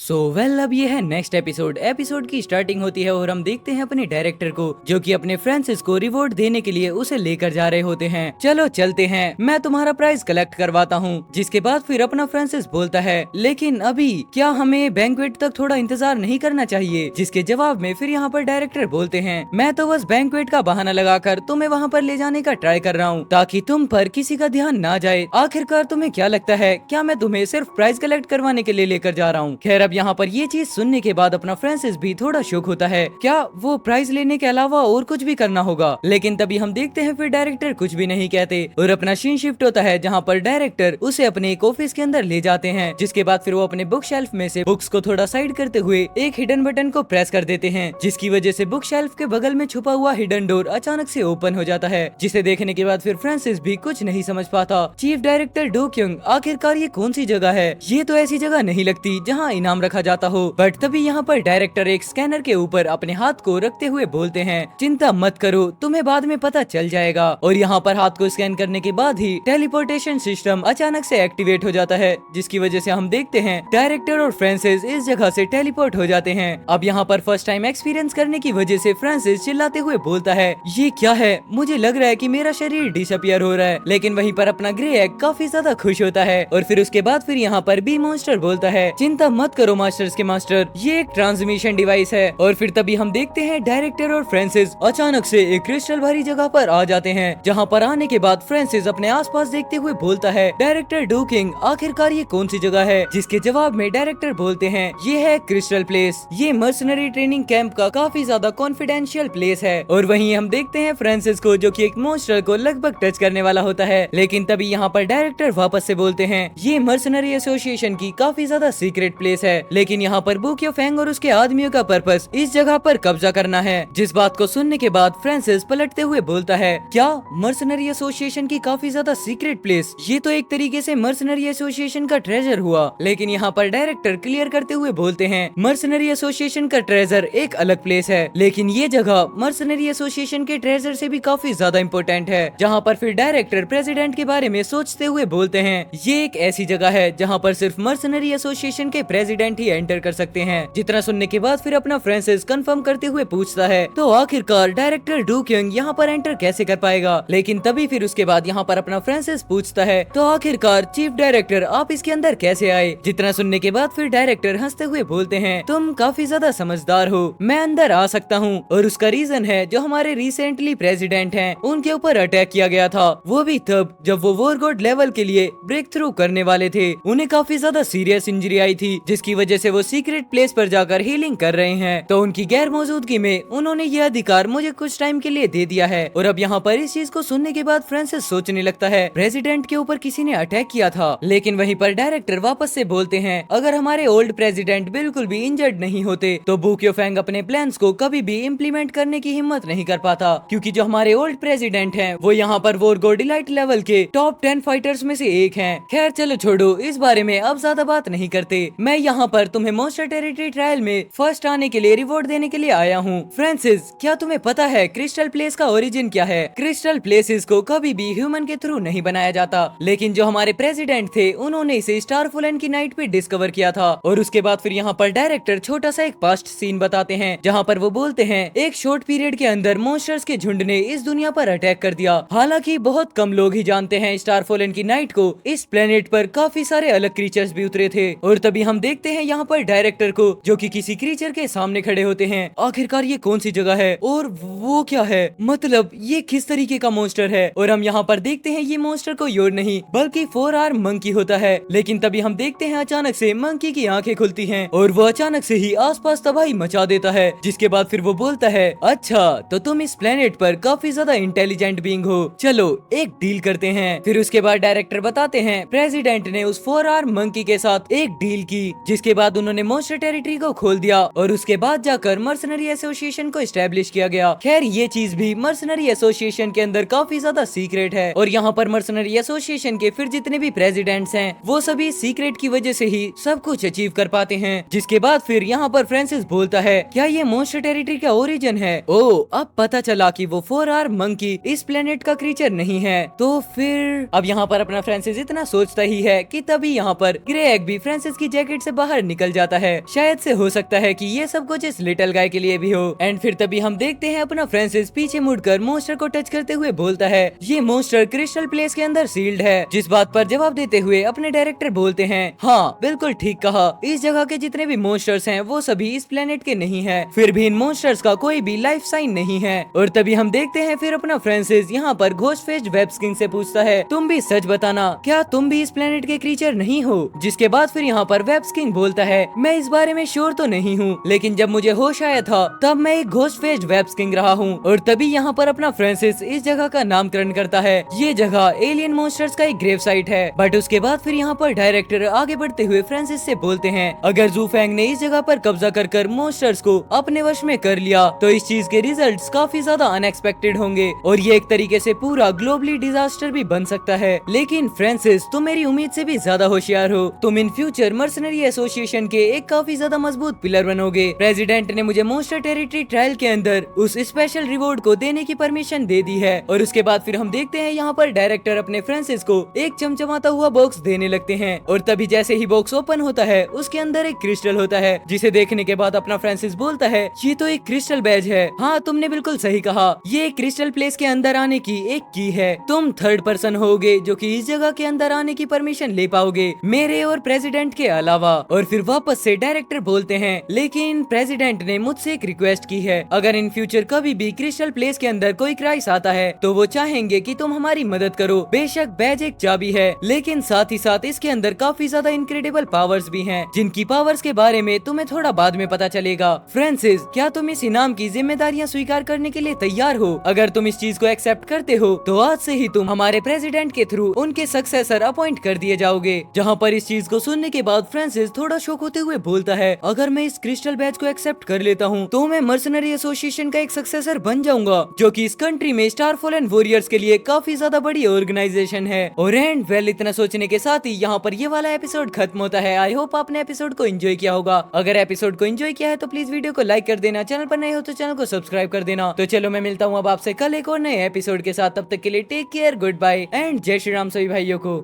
अब ये है नेक्स्ट एपिसोड की स्टार्टिंग होती है और हम देखते हैं अपने डायरेक्टर को जो कि अपने फ्रांसिस को रिवॉर्ड देने के लिए उसे लेकर जा रहे होते हैं। चलो चलते हैं, मैं तुम्हारा प्राइज कलेक्ट करवाता हूँ। जिसके बाद फिर अपना फ्रांसिस बोलता है, लेकिन अभी क्या हमें बैंक्वेट तक थोड़ा इंतजार नहीं करना चाहिए? जिसके जवाब में फिर यहाँ पर डायरेक्टर बोलते हैं, मैं तो बस बैंक्वेट का बहाना लगाकर तुम्हें वहाँ पर ले जाने का ट्राई कर रहा हूँ ताकि तुम पर किसी का ध्यान ना जाए। आखिरकार तुम्हें क्या लगता है, क्या मैं तुम्हें सिर्फ प्राइज कलेक्ट करवाने के लिए लेकर जा रहा हूँ? खैर अब यहाँ पर ये चीज सुनने के बाद अपना फ्रांसिस भी थोड़ा शॉक होता है, क्या वो प्राइज लेने के अलावा और कुछ भी करना होगा? लेकिन तभी हम देखते हैं फिर डायरेक्टर कुछ भी नहीं कहते और अपना सीन शिफ्ट होता है जहाँ पर डायरेक्टर उसे अपने एक ऑफिस के अंदर ले जाते हैं। जिसके बाद फिर वो अपने बुक शेल्फ में से बुक्स को थोड़ा साइड करते हुए एक हिडन बटन को प्रेस कर देते हैं, जिसकी वजह से बुक शेल्फ के बगल में छुपा हुआ हिडन डोर अचानक से ओपन हो जाता है। जिसे देखने के बाद फिर फ्रांसिस भी कुछ नहीं समझ पाता। चीफ डायरेक्टर डो क्योंग, आखिरकार ये कौन सी जगह है? ये तो ऐसी जगह नहीं लगती जहाँ इनाम रखा जाता हो। बट तभी यहाँ पर डायरेक्टर एक स्कैनर के ऊपर अपने हाथ को रखते हुए बोलते हैं, चिंता मत करो, तुम्हें बाद में पता चल जाएगा। और यहाँ पर हाथ को स्कैन करने के बाद ही टेलीपोर्टेशन सिस्टम अचानक से एक्टिवेट हो जाता है, जिसकी वजह से हम देखते हैं डायरेक्टर और फ्रांसिस इस जगह से टेलीपोर्ट हो जाते हैं। अब यहाँ पर फर्स्ट टाइम एक्सपीरियंस करने की वजह से फ्रांसिस चिल्लाते हुए बोलता है, ये क्या है? मुझे लग रहा है कि मेरा शरीर डिसअपियर हो रहा है। लेकिन वहीं पर अपना ग्रे एग काफी ज्यादा खुश होता है और फिर उसके बाद फिर यहाँ पर बी मॉन्स्टर बोलता है, चिंता मत करो मास्टर्स के मास्टर, ये एक ट्रांसमिशन डिवाइस है। और फिर तभी हम देखते हैं डायरेक्टर और फ्रांसिस अचानक से एक क्रिस्टल भरी जगह पर आ जाते हैं, जहाँ पर आने के बाद फ्रांसिस अपने आसपास देखते हुए बोलता है, डायरेक्टर डो किंग, आखिरकार ये कौन सी जगह है? जिसके जवाब में डायरेक्टर बोलते हैं, ये है क्रिस्टल प्लेस, ये मर्सनरी ट्रेनिंग कैंप का काफी ज्यादा कॉन्फिडेंशियल प्लेस है। और वहीं हम देखते हैं फ्रांसिस को जो कि एक मॉन्स्टर को लगभग टच करने वाला होता है। लेकिन तभी यहाँ पर डायरेक्टर वापस से बोलते हैं, ये मर्सनरी एसोसिएशन की काफी ज्यादा सीक्रेट प्लेस है, लेकिन यहाँ पर बुक्यो फैंग और उसके आदमियों का पर्पस इस जगह पर कब्जा करना है। जिस बात को सुनने के बाद फ्रांसिस पलटते हुए बोलता है, क्या मर्सनरी एसोसिएशन की काफी ज्यादा सीक्रेट प्लेस? ये तो एक तरीके से मर्सनरी एसोसिएशन का ट्रेजर हुआ। लेकिन यहाँ पर डायरेक्टर क्लियर करते हुए बोलते हैं, मर्सनरी एसोसिएशन का ट्रेजर एक अलग प्लेस है, लेकिन ये जगह मर्सनरी एसोसिएशन के ट्रेजर से भी काफी ज्यादा इम्पोर्टेंट है। जहाँ पर फिर डायरेक्टर प्रेसिडेंट के बारे में सोचते हुए बोलते हैं, ये एक ऐसी जगह है जहाँ पर सिर्फ मर्सनरी एसोसिएशन के प्रेसिडेंट ही एंटर कर सकते हैं। जितना सुनने के बाद फिर अपना फ्रांसिस कंफर्म करते हुए पूछता है, तो आखिरकार डायरेक्टर डो क्योंग यहाँ पर एंटर कैसे कर पाएगा? लेकिन तभी फिर उसके बाद यहाँ पर अपना फ्रांसिस पूछता है, तो आखिरकार चीफ डायरेक्टर आप इसके अंदर कैसे आए? जितना सुनने के बाद फिर डायरेक्टर हंसते हुए बोलते हैं, तुम काफी ज्यादा समझदार हो, मैं अंदर आ सकता हूँ और उसका रीजन है जो हमारे रिसेंटली प्रेसिडेंट हैं उनके ऊपर अटैक किया गया था, वो भी तब जब वो वॉर गॉड लेवल के लिए ब्रेक थ्रू करने वाले थे। उन्हें काफी ज्यादा सीरियस इंजरी आई थी, जिसकी वजह से वो सीक्रेट प्लेस पर जाकर हीलिंग कर रहे हैं। तो उनकी गैर मौजूदगी में उन्होंने ये अधिकार मुझे कुछ टाइम के लिए दे दिया है। और अब यहाँ पर इस चीज को सुनने के बाद फ्रांसिस सोचने लगता है, प्रेसिडेंट के ऊपर किसी ने अटैक किया था। लेकिन वहीं पर डायरेक्टर वापस से बोलते हैं, अगर हमारे ओल्ड प्रेसिडेंट बिल्कुल भी इंजर्ड नहीं होते तो बुक्यो फैंग अपने प्लान्स को कभी भी इम्प्लीमेंट करने की हिम्मत नहीं कर पाता, क्योंकि जो हमारे ओल्ड प्रेसिडेंट हैं वो यहाँ पर वॉर गॉड इलाइट लेवल के टॉप 10 फाइटर्स में से एक हैं। खैर चलो छोड़ो, इस बारे में अब ज्यादा बात नहीं करते। मैं यहाँ पर तुम्हें मॉन्स्टर टेरिटरी ट्रायल में फर्स्ट आने के लिए रिवॉर्ड देने के लिए आया हूँ। फ्रांसिस, क्या तुम्हें पता है क्रिस्टल प्लेस का ओरिजिन क्या है? क्रिस्टल प्लेसेस को कभी भी ह्यूमन के थ्रू नहीं बनाया जाता, लेकिन जो हमारे प्रेसिडेंट थे उन्होंने इसे स्टारफुलन की नाइट पे डिस्कवर किया था। और उसके बाद फिर यहाँ पर डायरेक्टर छोटा सा एक पास्ट सीन बताते हैं, जहाँ पर वो बोलते हैं, एक शॉर्ट पीरियड के अंदर मॉन्स्टर्स के झुंड ने इस दुनिया पर अटैक कर दिया। हालांकि बहुत कम लोग ही जानते हैं स्टारफॉलन की नाइट को इस प्लेनेट पर काफी सारे अलग क्रीचर्स भी उतरे थे। और तभी हम देखते हैं यहाँ पर डायरेक्टर को जो कि किसी क्रीचर के सामने खड़े होते हैं। आखिरकार ये कौन सी जगह है और वो क्या है, मतलब ये किस तरीके का मॉन्स्टर है? और हम यहाँ पर देखते हैं ये मॉन्स्टर कोई और नहीं बल्कि 4 आर्म मंकी होता है। लेकिन तभी हम देखते हैं अचानक से मंकी की आंखें खुलती हैं और वो अचानक से ही आसपास तबाही मचा देता है। जिसके बाद फिर वो बोलता है, अच्छा तो तुम इस प्लेनेट पर काफी ज्यादा इंटेलिजेंट बीइंग हो, चलो एक डील करते हैं। फिर उसके बाद डायरेक्टर बताते हैं, प्रेसिडेंट ने उस 4 आर्म मंकी के साथ एक डील की, जिसके बाद उन्होंने मॉन्स्टर टेरिटरी को खोल दिया और उसके बाद जाकर मर्सनरी एसोसिएशन को एस्टेब्लिश किया गया। खैर ये चीज भी मर्सनरी एसोसिएशन के अंदर काफी ज्यादा सीक्रेट है और यहाँ पर मर्सनरी एसोसिएशन के फिर जितने भी प्रेसिडेंट्स हैं वो सभी सीक्रेट की वजह से ही सब कुछ अचीव कर पाते हैं। जिसके बाद फिर यहाँ पर फ्रांसिस बोलता है, क्या ये मॉन्स्टर टेरिटरी का ओरिजिन है? ओ अब पता चला कि वो 4 आर्म मंकी इस प्लेनेट का क्रीचर नहीं है। तो फिर अब यहाँ पर अपना फ्रांसिस इतना सोचता ही है कि तभी यहाँ पर ग्रे एग भी फ्रांसिस की जैकेट से बाहर बाहर निकल जाता है। शायद से हो सकता है कि ये सब कुछ इस लिटिल गाय के लिए भी हो। एंड फिर तभी हम देखते हैं अपना फ्रांसिस पीछे मुड़कर मॉन्स्टर को टच करते हुए बोलता है ये मॉन्स्टर क्रिस्टल प्लेस के अंदर सील्ड है। जिस बात पर जवाब देते हुए अपने डायरेक्टर बोलते हैं हाँ बिल्कुल ठीक कहा, इस जगह के जितने भी मॉन्स्टर्स हैं वो सभी इस प्लेनेट के नहीं है। फिर भी इन मॉन्स्टर्स का कोई भी लाइफ साइन नहीं है। और तभी हम देखते हैं फिर अपना फ्रांसिस यहाँ पर घोस्ट फेस्ड वेब किंग से पूछता है तुम भी सच बताना, क्या तुम भी इस प्लेनेट के क्रीचर नहीं हो। जिसके बाद फिर यहाँ पर वेब किंग बोलता है मैं इस बारे में श्योर तो नहीं हूँ, लेकिन जब मुझे होश आया था तब मैं एक घोस्ट फेस्ड वेब किंग रहा हूँ। और तभी यहाँ पर अपना फ्रांसिस इस जगह का नामकरण करता है। ये जगह एलियन मॉन्स्टर्स का एक ग्रेव साइट है। बट उसके बाद फिर यहाँ पर डायरेक्टर आगे बढ़ते हुए फ्रांसिस से बोलते हैं अगर जू फैंग ने इस जगह पर कब्जा कर मॉन्स्टर्स को अपने वश में कर लिया तो इस चीज के रिजल्ट्स काफी ज्यादा अनएक्सपेक्टेड होंगे और ये एक तरीके से पूरा ग्लोबली डिजास्टर भी बन सकता है। लेकिन फ्रांसिस तुम मेरी उम्मीद से भी ज्यादा होशियार हो, तुम इन फ्यूचर मर्सनरी एसोसिएशन के एक काफी ज्यादा मजबूत पिलर बनोगे। प्रेसिडेंट ने मुझे मॉन्स्टर टेरिटरी ट्रायल के अंदर उस स्पेशल रिवॉर्ड को देने की परमिशन दे दी है। और उसके बाद फिर हम देखते हैं यहाँ पर डायरेक्टर अपने फ्रांसिस को एक चमचमाता हुआ बॉक्स देने लगते हैं। और तभी जैसे ही बॉक्स ओपन होता है उसके अंदर एक क्रिस्टल होता है, जिसे देखने के बाद अपना फ्रांसिस बोलता है ये तो एक क्रिस्टल बैज है। हाँ तुमने बिल्कुल सही कहा, ये एक क्रिस्टल प्लेस के अंदर आने की एक की है। तुम थर्ड पर्सन होगे जो कि इस जगह के अंदर आने की परमिशन ले पाओगे मेरे और प्रेसिडेंट के अलावा। और फिर वापस से डायरेक्टर बोलते हैं लेकिन प्रेसिडेंट ने मुझसे एक रिक्वेस्ट की है, अगर इन फ्यूचर कभी भी क्रिस्टल प्लेस के अंदर कोई क्राइस आता है तो वो चाहेंगे कि तुम हमारी मदद करो। बेशक बैज एक चाबी है लेकिन साथ ही साथ इसके अंदर काफी ज्यादा इनक्रेडिबल पावर्स भी हैं, जिनकी पावर्स के बारे में तुम्हें थोड़ा बाद में पता चलेगा। फ्रांसिस क्या तुम इस इनाम की जिम्मेदारियां स्वीकार करने के लिए तैयार हो? अगर तुम इस चीज को एक्सेप्ट करते हो तो आज से ही तुम हमारे प्रेसिडेंट के थ्रू उनके सक्सेसर अपॉइंट कर दिए जाओगे। जहाँ पर इस चीज को सुनने के बाद फ्रांसिस थोड़ा शॉक होते हुए बोलता है अगर मैं इस क्रिस्टल बैज को एक्सेप्ट कर लेता हूँ तो मैं मर्सनरी एसोसिएशन का एक सक्सेसर बन जाऊंगा, जो कि इस कंट्री में स्टारफॉलन वॉरियर्स के लिए काफी ज्यादा बड़ी ऑर्गेनाइजेशन है। और एंड वेल इतना सोचने के साथ ही यहाँ पर ये वाला एपिसोड खत्म होता है। आई होप आपने एपिसोड को एंजॉय किया होगा। अगर एपिसोड को एंजॉय किया है तो प्लीज वीडियो को लाइक कर देना, चैनल पर नए हो तो चैनल को सब्सक्राइब कर देना। तो चलो मैं मिलता हूँ अब आपसे कल एक और नए एपिसोड के साथ, तब तक के लिए take care, good bye and जय श्री राम सभी भाइयों को।